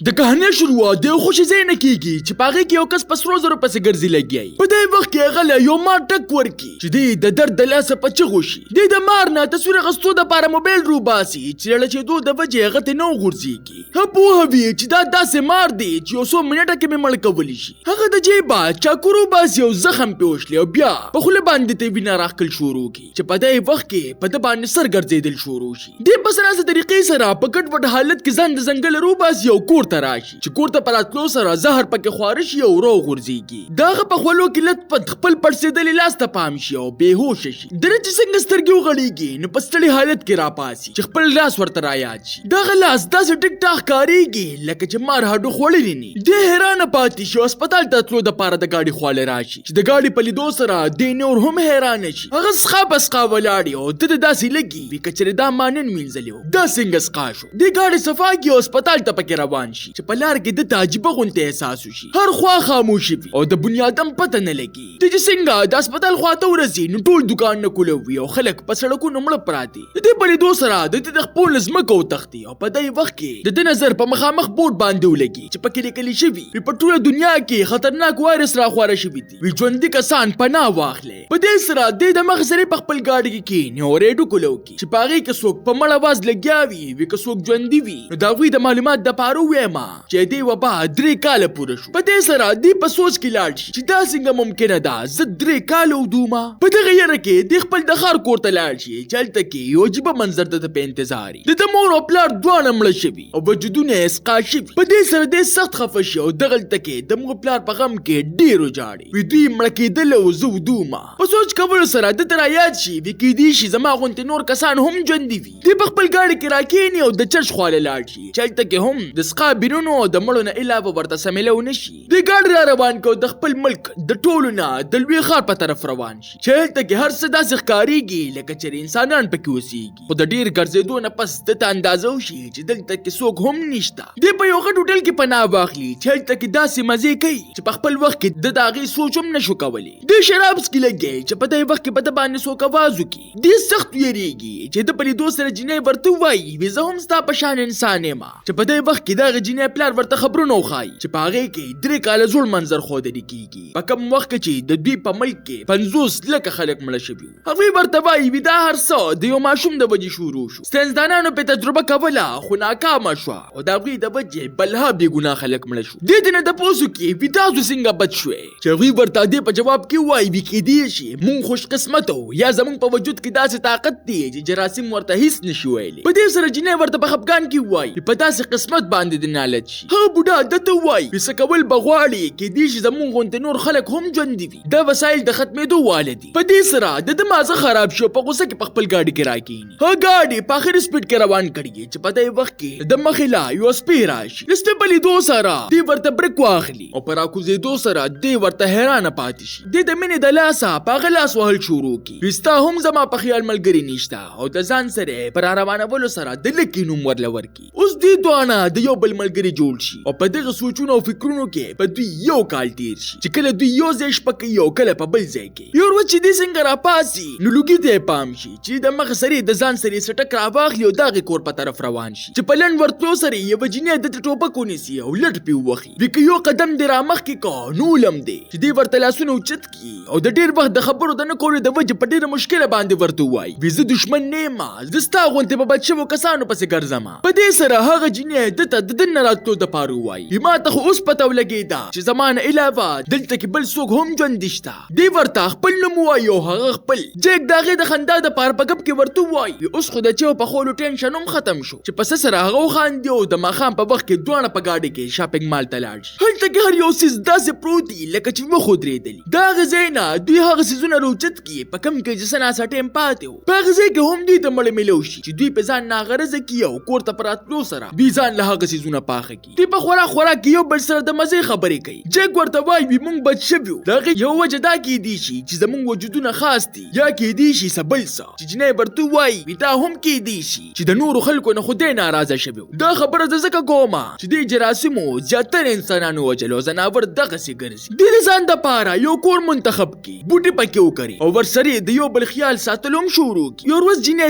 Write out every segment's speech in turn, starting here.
د کہانی شروعات د خوشی ځای نه کیږي چې پاغه کې یو کس په سرو زرو پسې ګرځي لګیای. په دې وخت کې هغه له یو مار ټک ورکی چې د درد د لاسه په چغو شي. د مار نه تصویر غستو د پاره موبایل روباسي چې لړ چې دوه د وجه هغه ته نو غورځيږي. هغه هوی چې دا داسې مار دی چې یو څو منټه کې مړ کولی شي. هغه د جیبا چاکورو باسي او زخم پیوشلی او بیا په خله باندې ته وینا راخل شروع کی چې په دې وخت کې په د باندې سر ګرځیدل شروع شي. د پسناسه طریقې سره په ګډ وډ حالت کې ځان د ځنګل روباسي او کور تراشي چې کور ته پراتلو سره زهر پکې خوارش یو رو غورځيږي. داغه په خلو کې لټ پد خپل پړسېدل لاس ته پام شي او بهوش شي. درته څنګه سترګې وغړيږي نو پستړي حالت کې را پاسي چې خپل لاس ورته را یاد شي. داغه لاس داسې ټیک ټاک کاریږي لکه چې مار هډو خوړلې ني. د حیران پاتې شو هسپتال ته تلو د پاره د گاډي خواله راشي چې د گاډي په لیدو سره د نور هم حیران شي. هغه ښه بسقا ولاړی او د داسې لګي وی کچره دا مانن مینځلیو. دا څنګه ښه شو د گاډي صفاګي هسپتال ته پکې روان شي چې په لار کې د تعجب غونته احساس وشي. هر خوا خاموشي وي او د بنیادم پته نه لګي. د څنګه د هسپتال خواته ورسي نو ټول دکان نه کولوي او خلک په سړکونو مړ پراتی. د په لیدو سره د خپل لزمکو تختی او په دې وخت کې د نظر په مخامخ بورډ باندې ولګي چې پکې لیکل شوی په ټوله دنیا کې خطرناک وایرس راخواره شوی دی. وی ژوندۍ کسان پناه واخلي. په دې سره د مغزري په خپل گاډي کې نو ریډو کولو کې چې پاغي کې څوک په مړ आवाज لګیاوي وی که څوک ژوندۍ وي نو دا غوي د معلومات د پاره وېما چې دی وبا 3 کال پوره شو. په دې سره دی په سوچ کې لاړ شي چې دا څنګه ممکنه ده زه 3 کال ودوما. په دغه یره کې د خپل د خار کور ته لاړ شي چلته کې یو جيبه منظر د په انتظار د مور او پلار دوه مړ شوي او وجودونه اسقا شي. په دې سره د سخت خفه شي او دغه تکې د مور پلار په غم کې ډیرو جاړي. وی دوی مړ کېدل او زه ودوما. په سوچ کول سره د تر یاد شي وی کې دي شي زما غونته نور کسان هم ژوندۍ وي. د خپل گاډي کې راکېنی او د چرش خواله لاړ شي چلته کې هم د سقا بینونو د مړو نه علاوه ورته سملو نشي. د ګاډي را روان کو د خپل ملک د ټولو نه د لوی خار په طرف روان شي چې ته کې هر څه داسې ښکاریږي لکه چې انسانان پکې اوسېږي. خو د ډیر ګرځېدو نه پس د اندازو شي چې دلته کې څوک هم نشته. د په یو غټ هوټل کې پناه واخلي چې ته کې داسې مزه کوي چې په خپل وخت کې د داغي سوچ هم نشو کولی. د شراب سکي لګي چې په دې وخت کې په د باندې څوک आवाज وکي. د سخت یریږي چې د پلی دوسر جنې ورته وایي وی زه هم ستا په شان انسان یم چې په دې وخت کې دا جنې پلار ورته خبرونه وخایي چې پاغه کې 3 کال زول منظر خو د کیږي. په کوم وخت چې د دوی په ملک کې 50 لکه خلک مړ شوي. هغه ورته وایي وی دا هر څه د یو ماشوم د وجې شروع شو. ساينسدانانو په تجربه کوله خو ناکامه شو او دا غوي د وجې بلها بي ګناه خلک مړ شو. د دې نه د پوسو کې وی تاسو څنګه بچ شوي چې غوي ورته دې په جواب کې وایي وی کې دی شي مون خوش قسمت یا زمون په وجود کې داسې طاقت دی چې جراثیم ورته هیڅ نشي ویلي. په دې سره جنې ورته په خپګان کې وایي په داسې قسمت باندې د نالت شي. ها بوډا دته وایي وی سکول بغواړي کې دې شي زمون غونته نور خلک هم ژوندۍ وي. دا وسایل د ختمېدو والدي. په دې سره د مازه خراب شو په غوسه کې په خپل گاډي کې راکېنی. ها گاډي په اخر سپیډ کې روان کړي چې په دې وخت کې د مخلا یو سپی راشي. لسته بلی دو سره دی ورته برک واخلي او پر اکوزې دو سره دی ورته حیران پاتې شي. د مینې د لاسه په غلاس وهل شروع کی. وستا هم زما په خیال ملګری نشته او د ځان سره پر روانولو سره د لکینوم ورلور کی. اوس دې دوانه د یو بل ملګری جوړ شي او په دغه سوچونو او فکرونو کې په دوی یو کال تیر شي چې کله دوی یو ځای شپه یو کله په بل ځای کې. یو ورځ چې دې څنګه را پاسي نو لوګي ته پام شي چې د مخ سره د ځان سره سټک راواخلي او دغه کور په طرف روان شي چې په لن ورتلو سره یو جنې د ټوپک ونیسي او لټ پی وخی. وکي یو قدم دی را مخ کې کو نو لم دی چې دې ورته لاسونه اوچت کی او د ډیر وخت د خبرو د نه کولو د وجه په ډیره مشکله باندې ورته وای وی زه دشمن نه ما زستا غونته په بچو کسانو پسې ګرځم. په دې سره هغه جنې د دن راتلو د پاره وای ما ته اوس پته ولګیدا چې زمانه علاوه دلته کې بل څوک هم ژوند دشتا. دی ورته خپل نوم وایو هغه خپل جګ داغه د خندا د پاره په کپ کې ورته وای اوس خو د چو په خولو ټینشن هم ختم شو چې پس سره هغه خاندي او د ماخام په وخت کې دوه په گاډي کې شاپینګ مال ته لاړ شي. هلته کې هر یو سیس داسې پروت دی لکه چې مخ درېدلی. دا غزینا دوی هغه سيزونه روچت کی په کم کې جسنا سټیم پاتو. په غزې کې هم دوی ته مړ ملو شي چې دوی په ځان ناغرض کیو کور ته پراتلو سره بي ځان له هغه سيزونه پاخه کی. دوی په خورا کې یو بل سره د مزه خبرې کوي. جګ ورته وای وي مونږ بچ شوو. دا یو وجه دا کې دی شي چې زمونږ وجودونه خاص دي یا کې دی شي سبل څه چې جنې برته وای وي دا هم کې دی شي چې د نور خلکو نه خدای ناراضه شوو. دا خبره ځکه کومه چې د جراثیمو زیاتره انسانانو وجلو زناور دغه سي ګرځي. د ځان د پاره یو کور منتخب کی بوټي پکې وکړي او ورسره د یو بل خیال ساتلوم شروع کی. یو ورځ جنې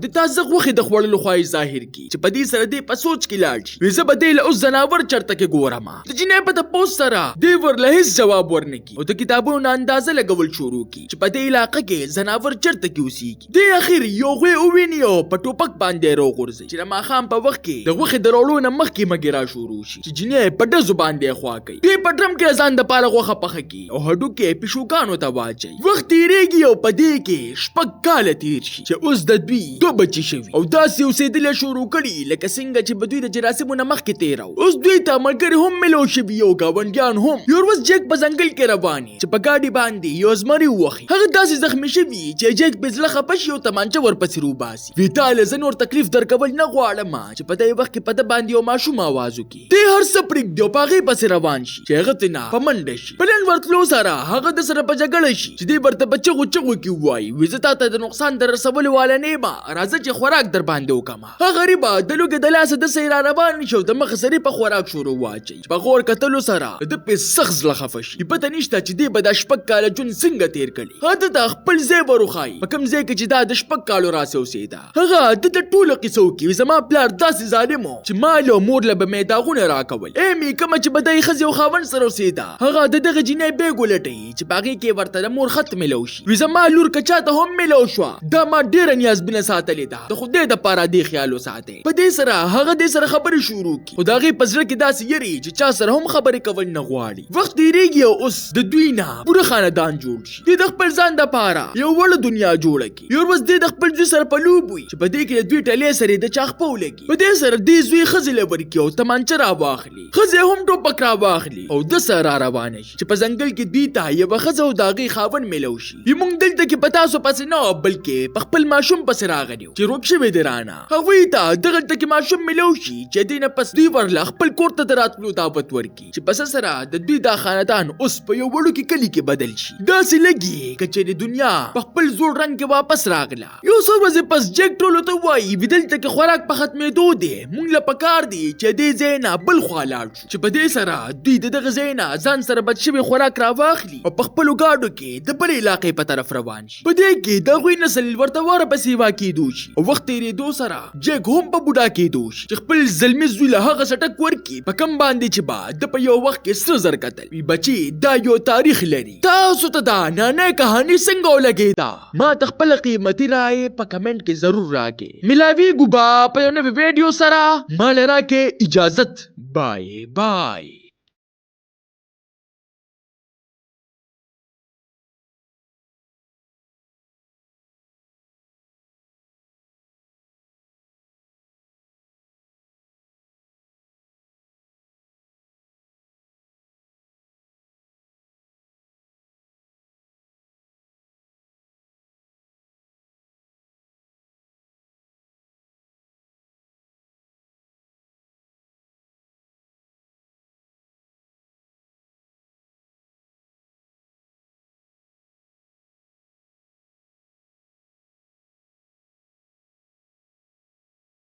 د تازه غوخه د خوړلو خوای ظاهر کی چې په دې سره د په سوچ کې لاړ شي. زه به دې له اوس زناور چرته کې ګورم د جنې په تپوس سره دې ورله هیڅ جواب ورنکي او د کتابونو نه اندازه لګول شروع کی چې په دې علاقه کې زناور چرته کې اوسېږي. دې اخر یو غوی وویني او په ټوپک باندې راوغورځي چې د ماښام په وخت کې د غوښې د راوړلو نه مخکې مګې را شروع شي چې جنې په ډزو باندې خوا کوي. دوی په ډرم کې ځان دپاره غوښه پخه کړي او هډوکي پیشوګانو ته واچوي. وخت تېرېږي او په دې کې شپږ کاله تېر شي چې اوس د دوی دوه بچي شوي او داسې اوسېدل شروع کړي لکه څنګه چې به دوی د جراثیمو نه مخکې تېره وو. اوس دوی ته ملګري هم میلو شوي او ګاونډیان هم. یو ورځ جک په ځنګل کې روان چې په ګاډي باندې یو زمری ووهي. هغه داسې زخمي شوي چې جک په زړه خفه شي او تمانچه ورپسې روباسي. ویتاله زه نور تکلیف درکول نه غواړم چې په دې وخت کې په ده باندې یو ماشوم آواز وکړي. دې هر څه پرېږدي او په هغې پسې روان شي چې هغه ترې نه په منډه شي. په لنډ ورتلو سره هغه د سره په جګړه شي چې دې ورته په چغو چغو کې ووایي زه تا ته د نقصان در رسولو والا نه یم راځه چې خوراک در باندې وکړم. هغه غریبه د لوږې د لاسه دسې را روان شي او د مخه سرې په خوراک شروع واچوي. په غور کتلو سره د پې سخت زړه خفه شي. پته نشته چې دې به دا شپږ کاله ژوند څنګه تېر کړي. هغه ته خپل ځای وروښایي په کوم ځای کې چې دا د شپږ کالو راسې اوسېده. هغه د ټولو قصو کې زما پلار داسې ظالم و چې مال او مور له به مې داغونه راکول. ایمې کومه چې به دای ښځې او خاوند سره اوسېده هغه د دغه جینۍ بیګ ولټوي چې په هغې کې ورته د مور خط میلو شي. وي زما لور که چاته هم میلو شوه دا ما ډېره نیازبینه ساتلې ده د خدای دپاره دې خیال وساتئ. په دې سره هغه دې سره خبرې شروع کړي خو د هغې په زړه کې داسې یري چې چا سره هم خبرې کول نه غواړي. وخت تېرېږي او اوس د دوی نه پوره خاندان جوړ شي. دوی د خپل ځان دپاره یو وړه دنیا جوړه کړي. یو ورځ دې د خپل زوی سره په لوب وي چې په دې کې د دوی ټلۍ سره د چا خپه ولګي. په دې سره دې زوی ښځې له ورکړي او تمانچه راواخلي. ښځې هم ټوپک راواخلي او ده سره را روانه شي چې په ځنګل کې دوی ته یوه ښځه او د هغې خاوند میلو شي. موږ دلته کې په تاسو پسې نه بلکې په خپل ماشوم پسې راغلي چې روږ شوی دی رانه. هغوی ته دغلته کې ماشوم میلو شي چې دې نه پس دوی ورله خپل کور ته د راتلو دعوت ورکړي چې پس سره د دوی دا خاندان اوس په یو وړوکي کلي کې بدل شي. داسې لګي که چې د دنیا په خپل زوړ رنګ کې واپس راغله. یو څو ورځې پس جک ټولو ته وایي دلته کې خوراک په ختمېدو دی موږ له پکار دی چې دې ځای نه بل خوا لاړ شو چې په دې سره دوی د دغه ځای نه ځان سره بد شوي خوراک راواخلي او په خپلو ګاډو کې د بلې علاقې په طرف روان شي. په دې کې د هغوی نسل ورته ورپسې واقعېدو شي او وخت تېرېدو سره جک هم په بوډا کېدو شي چې خپل زلمي زوی له هغه سټک ورکړي په کوم باندې چې به د په یو وخت کې سره زر کتل. وي بچي دا یو تاریخ لري. تاسو ته دا نانۍ کهاني څنګه ولګېده ما ته خپله قیمتي رایې په کمنټ کې ضرور راکړئ. ملاویږو به په یو نوي ویډیو سره ما له راکړئ اجازت. بای بای.